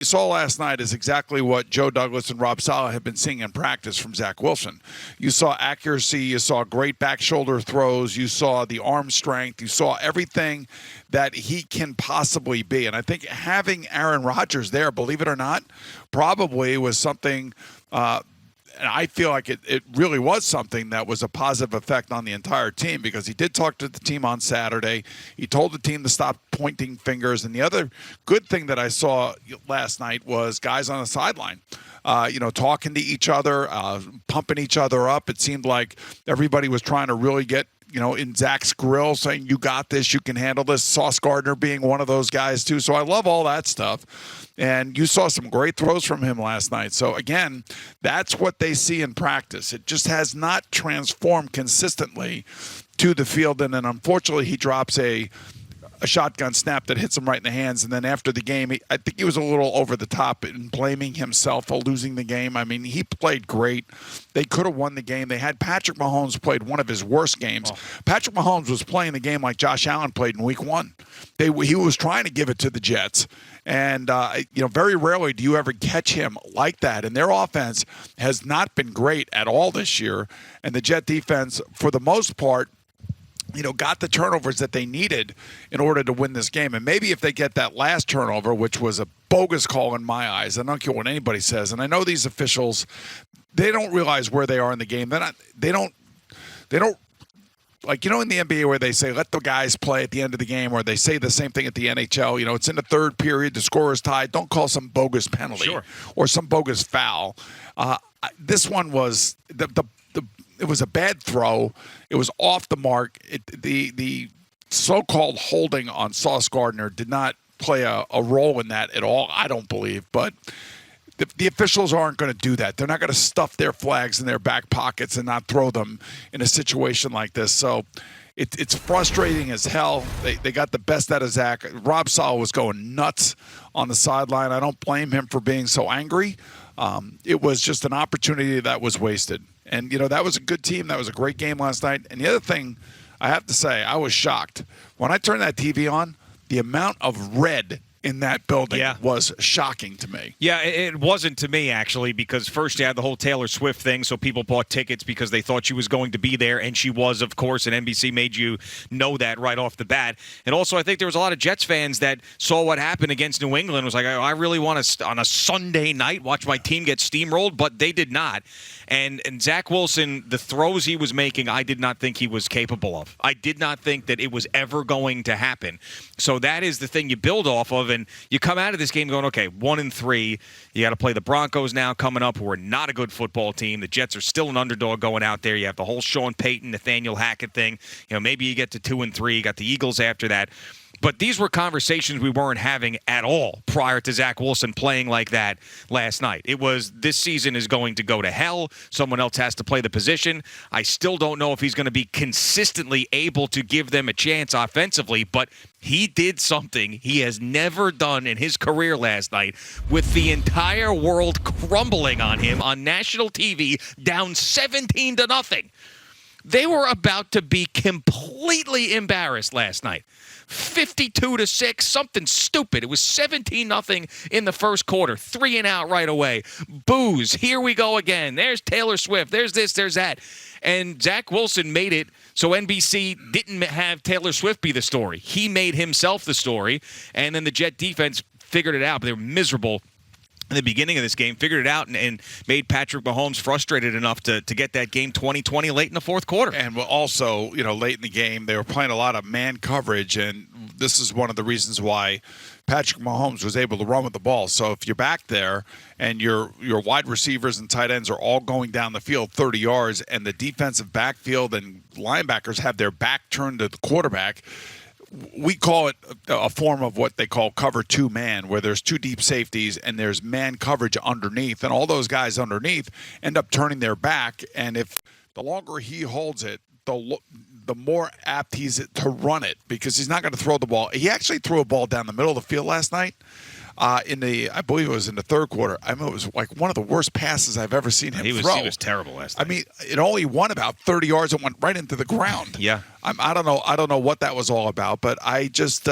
you saw last night is exactly what Joe Douglas and Rob Saleh have been seeing in practice from Zach Wilson. You saw accuracy, you saw great back shoulder throws, you saw the arm strength, you saw everything that he can possibly be. And I think having Aaron Rodgers there, believe it or not, probably was something and I feel like it really was something that was a positive effect on the entire team, because he did talk to the team on Saturday. He told the team to stop pointing fingers. And the other good thing that I saw last night was guys on the sideline, talking to each other, pumping each other up. It seemed like everybody was trying to really get in Zach's grill, saying, you got this, you can handle this. Sauce Gardner being one of those guys, too. So I love all that stuff. And you saw some great throws from him last night. So, again, that's what they see in practice. It just has not transformed consistently to the field. And then, unfortunately, he drops a shotgun snap that hits him right in the hands. And then after the game, I think he was a little over the top in blaming himself for losing the game. I mean, he played great. They could have won the game. They had Patrick Mahomes played one of his worst games. Oh. Patrick Mahomes was playing the game like Josh Allen played in week 1. He was trying to give it to the Jets. And, very rarely do you ever catch him like that. And their offense has not been great at all this year. And the Jet defense, for the most part, got the turnovers that they needed in order to win this game. And maybe if they get that last turnover, which was a bogus call in my eyes, I don't care what anybody says. And I know these officials, they don't realize where they are in the game. They don't like, in the NBA where they say, let the guys play at the end of the game, or they say the same thing at the NHL. It's in the third period, the score is tied. Don't call some bogus penalty or some bogus foul. This one was it was a bad throw. It was off the mark. The so-called holding on Sauce Gardner did not play a role in that at all, I don't believe. But the officials aren't going to do that. They're not going to stuff their flags in their back pockets and not throw them in a situation like this. So it's frustrating as hell. They got the best out of Zach. Rob Saleh was going nuts on the sideline. I don't blame him for being so angry. It was just an opportunity that was wasted. And, that was a good team. That was a great game last night. And the other thing, I have to say, I was shocked. When I turned that TV on, the amount of red in that building was shocking to me. Yeah, it wasn't to me, actually, because first you had the whole Taylor Swift thing, so people bought tickets because they thought she was going to be there, and she was, of course, and NBC made you know that right off the bat. And also, I think there was a lot of Jets fans that saw what happened against New England and was like, I really want to, on a Sunday night, watch my team get steamrolled, but they did not. And Zach Wilson, the throws he was making, I did not think he was capable of. I did not think that it was ever going to happen. So that is the thing you build off of, and you come out of this game going, okay, 1-3. You got to play the Broncos now coming up, who are not a good football team. The Jets are still an underdog going out there. You have the whole Sean Payton, Nathaniel Hackett thing. Maybe you get to 2-3. You got the Eagles after that. But these were conversations we weren't having at all prior to Zach Wilson playing like that last night. It was, this season is going to go to hell. Someone else has to play the position. I still don't know if he's going to be consistently able to give them a chance offensively, but he did something he has never done in his career last night, with the entire world crumbling on him on national TV, down 17-0. They were about to be completely embarrassed last night. 52-6, something stupid. It was 17-0 in the first quarter. 3 and out right away. Boos. Here we go again. There's Taylor Swift. There's this, there's that. And Zach Wilson made it so NBC didn't have Taylor Swift be the story. He made himself the story. And then the Jet defense figured it out, but they were miserable in the beginning of this game, figured it out, and made Patrick Mahomes frustrated enough to get that game 20-20 late in the fourth quarter. And also, late in the game, they were playing a lot of man coverage, and this is one of the reasons why Patrick Mahomes was able to run with the ball. So if you're back there and your wide receivers and tight ends are all going down the field 30 yards, and the defensive backfield and linebackers have their back turned to the quarterback, we call it a form of what they call cover 2 man, where there's 2 deep safeties and there's man coverage underneath, and all those guys underneath end up turning their back. And if the longer he holds it, the more apt he's to run it, because he's not going to throw the ball. He actually threw a ball down the middle of the field last night. I believe it was in the third quarter. I mean, it was like one of the worst passes I've ever seen him throw. He was terrible last night. I mean, it only won about 30 yards and went right into the ground. Yeah. I don't know what that was all about, but I just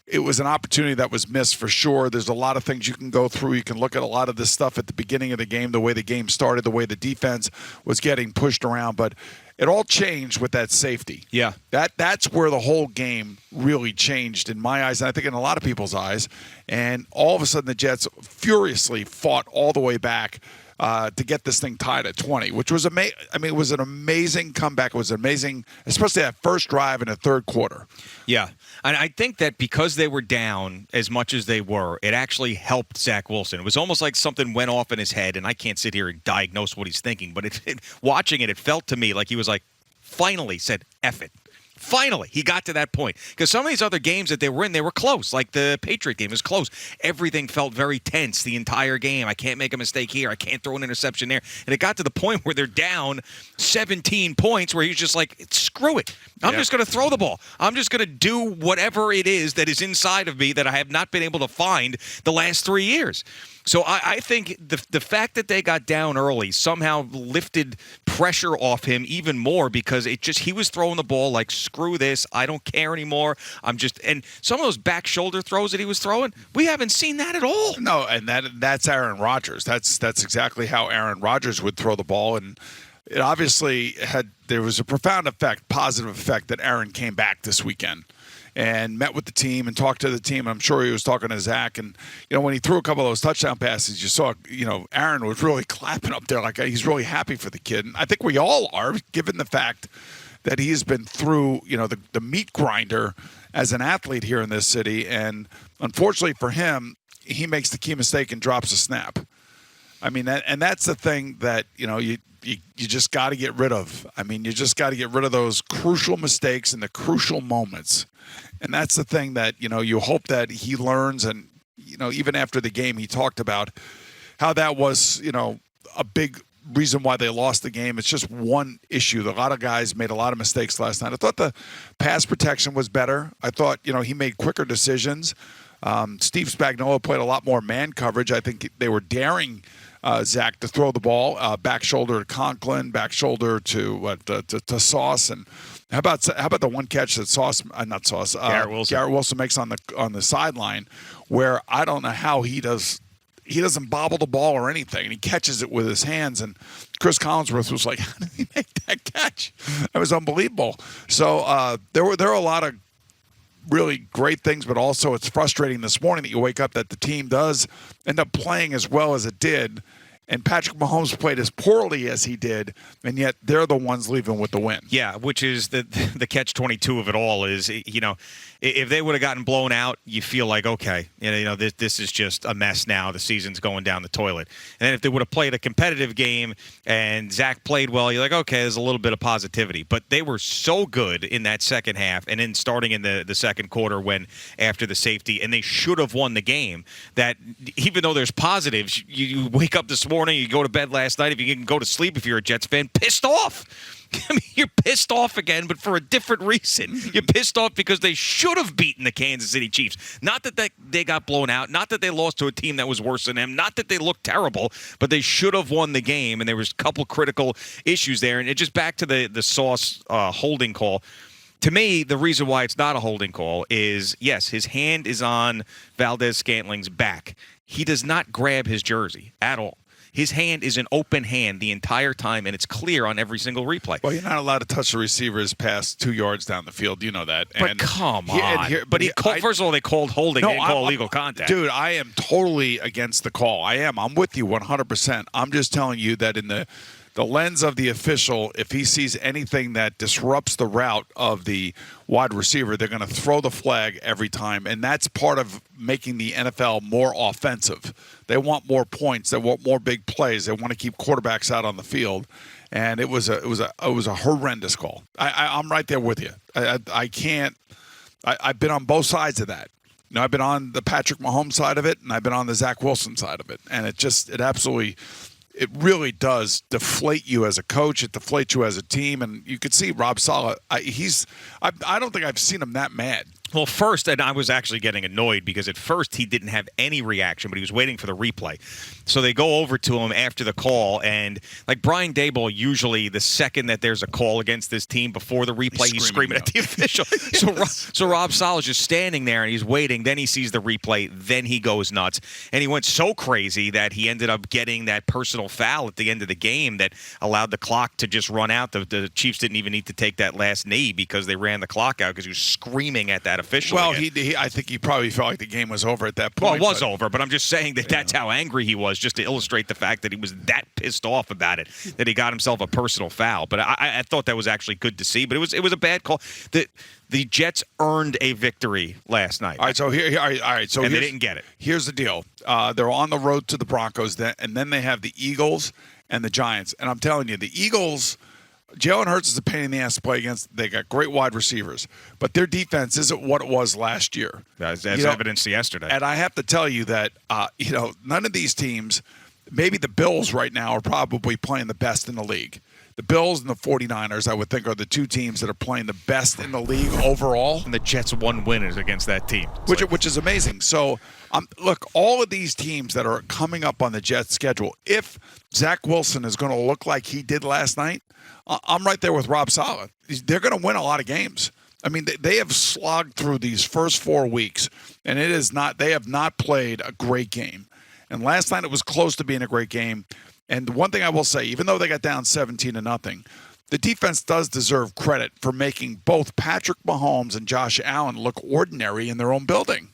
it was an opportunity that was missed for sure. There's a lot of things you can go through. You can look at a lot of this stuff at the beginning of the game, the way the game started, the way the defense was getting pushed around. But it all changed with that safety. Yeah. That's where the whole game really changed in my eyes, and I think in a lot of people's eyes. And all of a sudden the Jets furiously fought all the way back to get this thing tied at 20, which was amazing. I mean, it was an amazing comeback. It was amazing, especially that first drive in the third quarter. Yeah. And I think that because they were down as much as they were, it actually helped Zach Wilson. It was almost like something went off in his head, and I can't sit here and diagnose what he's thinking, but watching it felt to me like he was like, finally said, F it. Finally, he got to that point. Because some of these other games that they were in, they were close. Like the Patriot game was close. Everything felt very tense the entire game. I can't make a mistake here. I can't throw an interception there. And it got to the point where they're down 17 points where he's just like, screw it. I'm just going to throw the ball. I'm just going to do whatever it is that is inside of me that I have not been able to find the last 3 years. So I think the fact that they got down early somehow lifted pressure off him even more because he was throwing the ball like, screw this, I don't care anymore. And some of those back shoulder throws that he was throwing, we haven't seen that at all. No, and that's Aaron Rodgers. That's exactly how Aaron Rodgers would throw the ball, and it obviously there was a profound effect, positive effect, that Aaron came back this weekend and met with the team and talked to the team. I'm sure he was talking to Zach. And, when he threw a couple of those touchdown passes, you saw, Aaron was really clapping up there like he's really happy for the kid. And I think we all are, given the fact that he's been through, the meat grinder as an athlete here in this city. And unfortunately for him, he makes the key mistake and drops a snap. I mean, and that's the thing that, you just got to get rid of. I mean, you just got to get rid of those crucial mistakes in the crucial moments. And that's the thing that, you hope that he learns. And, even after the game, he talked about how that was, a big reason why they lost the game. It's just one issue. A lot of guys made a lot of mistakes last night. I thought the pass protection was better. I thought, he made quicker decisions. Steve Spagnuolo played a lot more man coverage. I think they were daring Zach to throw the ball, back shoulder to Conklin, back shoulder to Sauce, and how about the one catch that Garrett Wilson makes on the sideline, where I don't know how he doesn't bobble the ball or anything, and he catches it with his hands. And Chris Collinsworth was like, "How did he make that catch?" That was unbelievable. So there were a lot of really great things, but also it's frustrating this morning that you wake up that the team does end up playing as well as it did, and Patrick Mahomes played as poorly as he did, and yet they're the ones leaving with the win. Yeah, which is the catch-22 of it all is, if they would have gotten blown out, you feel like, okay, this is just a mess now. The season's going down the toilet. And then if they would have played a competitive game and Zach played well, you're like, okay, there's a little bit of positivity. But they were so good in that second half and then starting in the second quarter after the safety, and they should have won the game, that even though there's positives, you wake up this morning, you go to bed last night, if you can go to sleep if you're a Jets fan, pissed off. I mean, you're pissed off again, but for a different reason. You're pissed off because they should have beaten the Kansas City Chiefs. Not that they got blown out, not that they lost to a team that was worse than them, not that they looked terrible, but they should have won the game, and there was a couple critical issues there. And it just back to the Sauce holding call. To me, the reason why it's not a holding call is, yes, his hand is on Valdez-Scantling's back. He does not grab his jersey at all. His hand is an open hand the entire time, and it's clear on every single replay. Well, you're not allowed to touch the receivers past 2 yards down the field. You know that. But come on. First of all, they called holding. They didn't call illegal contact. Dude, I am totally against the call. I am. I'm with you 100%. I'm just telling you that in the lens of the official, if he sees anything that disrupts the route of the wide receiver, they're going to throw the flag every time, and that's part of making the NFL more offensive. They want more points. They want more big plays. They want to keep quarterbacks out on the field, and it was a horrendous call. I'm right there with you. I can't. I've been on both sides of that. I've been on the Patrick Mahomes side of it, and I've been on the Zach Wilson side of it, and it really does deflate you as a coach. It deflates you as a team. And you could see Rob Saleh. I don't think I've seen him that mad. Well, first, and I was actually getting annoyed because at first he didn't have any reaction, but he was waiting for the replay. So they go over to him after the call, and like Brian Daboll, usually the second that there's a call against this team before the replay, he's screaming at the official. So Rob Saleh is just standing there and he's waiting. Then he sees the replay. Then he goes nuts, and he went so crazy that he ended up getting that personal foul at the end of the game that allowed the clock to just run out. The Chiefs didn't even need to take that last knee because they ran the clock out because he was screaming at that official. Well, I think he probably felt like the game was over at that point. Well, it was over, but I'm just saying that's how angry he was, just to illustrate the fact that he was that pissed off about it, that he got himself a personal foul. But I thought that was actually good to see, but it was a bad call. The Jets earned a victory last night. All right, so here, all right, so and they didn't get it. Here's the deal: they're on the road to the Broncos, and then they have the Eagles and the Giants. And I'm telling you, the Eagles. Jalen Hurts is a pain in the ass to play against. They got great wide receivers, but their defense isn't what it was last year. That's evidenced yesterday. And I have to tell you that none of these teams, maybe the Bills right now are probably playing the best in the league. The Bills and the 49ers, I would think, are the two teams that are playing the best in the league overall. And the Jets won winners against that team, which is amazing. So, look, all of these teams that are coming up on the Jets' schedule, if Zach Wilson is going to look like he did last night, I'm right there with Rob Saleh. They're going to win a lot of games. I mean, they have slogged through these first 4 weeks, and they have not played a great game. And last night it was close to being a great game. And the one thing I will say, even though they got down 17-0, the defense does deserve credit for making both Patrick Mahomes and Josh Allen look ordinary in their own building.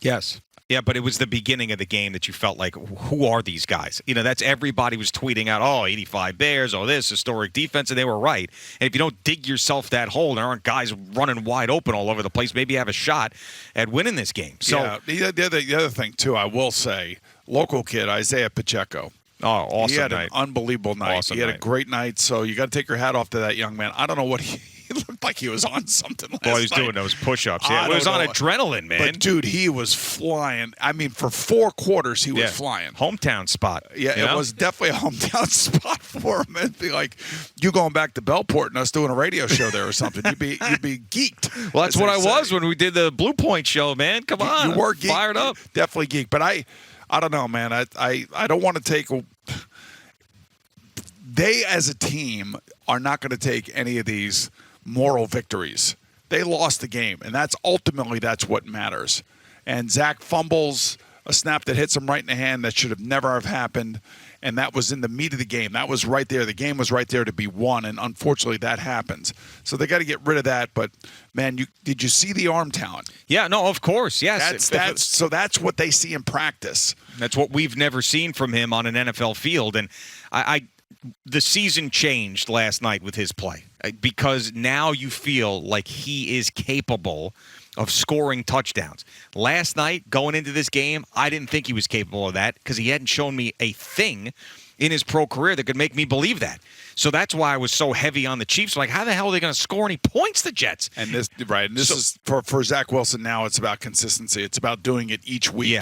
Yes. Yeah, but it was the beginning of the game that you felt like, who are these guys? That's everybody was tweeting out, 85 Bears, this historic defense, and they were right. And if you don't dig yourself that hole, there aren't guys running wide open all over the place, maybe you have a shot at winning this game. So yeah, the other thing, too, I will say, local kid, Isaiah Pacheco. Oh, awesome. He had an unbelievable night. Awesome he had night. A great night, so you got to take your hat off to that young man. I don't know what he looked like. He was on something last night. He was doing those push-ups. Yeah, it was on adrenaline, man. But, dude, he was flying. I mean, for 4 quarters, he was flying. Hometown spot. Yeah, it was definitely a hometown spot for him. It'd be like you going back to Bellport and us doing a radio show there or something. You'd be geeked. Well, that's what I was when we did the Blue Point show, man. Come on. You were geeked. Fired up. Definitely geeked. But I don't know, man. I don't want to take – they, as a team, are not going to take any of these moral victories. They lost the game, and that's what matters. And Zach fumbles a snap that hits him right in the hand that should have never have happened, and that was in the meat of the game. That was right there. The game was right there to be won, and unfortunately that happens. So they got to get rid of that. But, man, did you see the arm talent? Yeah, no, of course, yes. So that's what they see in practice. That's what we've never seen from him on an NFL field, and the season changed last night with his play because now you feel like he is capable of scoring touchdowns. Last night, going into this game, I didn't think he was capable of that because he hadn't shown me a thing in his pro career that could make me believe that. So that's why I was so heavy on the Chiefs. Like, how the hell are they going to score any points, the Jets? And this is for Zach Wilson now, it's about consistency. It's about doing it each week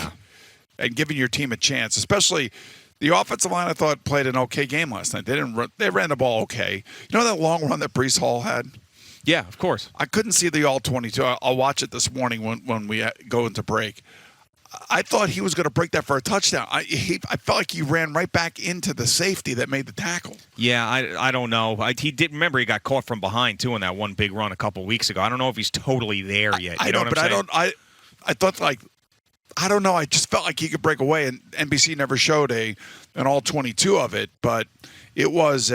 and giving your team a chance, especially – the offensive line, I thought, played an okay game last night. They ran the ball okay. You know that long run that Breece Hall had? Yeah, of course. I couldn't see the all-22. I'll watch it this morning when we go into break. I thought he was going to break that for a touchdown. I felt like he ran right back into the safety that made the tackle. Yeah, I don't know. He did remember he got caught from behind too on that one big run a couple weeks ago. I don't know if he's totally there yet. I thought like. I don't know. I just felt like he could break away, and NBC never showed an all-22 of it, but it was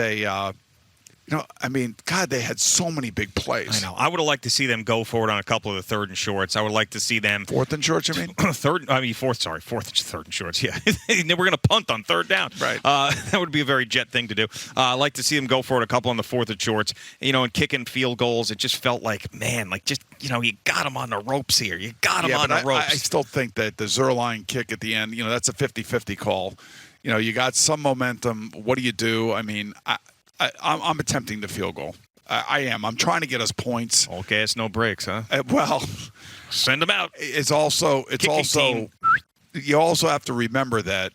God, they had so many big plays. I know. I would have liked to see them go for it on a couple of the third and shorts. I would like to see them 4th and shorts. You mean third and shorts. Yeah, we're going to punt on 3rd down. Right. That would be a very Jet thing to do. I'd like to see them go for it a couple on the 4th and shorts. And kicking field goals. It just felt like, man, you got them on the ropes here. You got them on the ropes. I still think that the Zerline kick at the end, that's a 50-50 call. You got some momentum. What do you do? I mean, I'm attempting the field goal. I am. I'm trying to get us points. All gas, no breaks, huh? Well, send them out. It's also you also have to remember that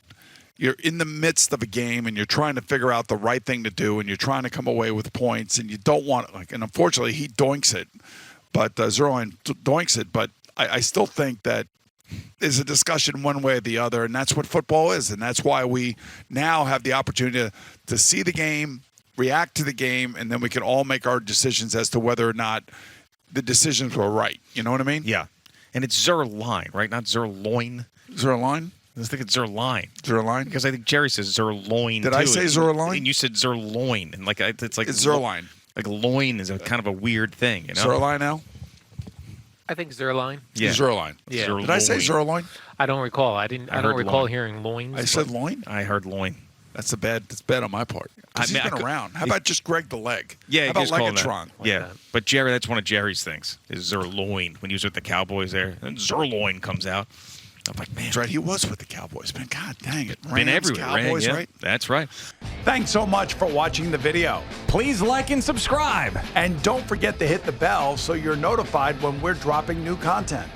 you're in the midst of a game and you're trying to figure out the right thing to do and you're trying to come away with points and you don't want and unfortunately he doinks it. but Zerline doinks it. But I still think that is a discussion one way or the other, and that's what football is, and that's why we now have the opportunity to see the game, react to the game, and then we can all make our decisions as to whether or not the decisions were right. You know what I mean? Yeah. And it's Zerline, right? Not Zerloin. Zerline? I think it's Zerline. Zerline? Because I think Jerry says Zerloin. Did I say Zerline? And you said Zerloin. And like it's like it's Zerline. Like loin is a kind of a weird thing, you know? Zerline, Al? I think Zerline. Yeah. Zerline. Yeah. Did I say Zerline? I don't recall. I don't recall loin. hearing loins. I said loin? I heard loin. That's bad on my part. Because he's been around. How about just Greg the Leg? Yeah, How about just call him that. Legatron? Yeah, that. but Jerry, that's one of Jerry's things, is Zerloin. When he was with the Cowboys there, and Zerloin comes out. I'm like, man. That's right. He was with the Cowboys. Man, God dang it. Been Rams, everywhere. Cowboys, yeah. right? That's right. Thanks so much for watching the video. Please like and subscribe. And don't forget to hit the bell so you're notified when we're dropping new content.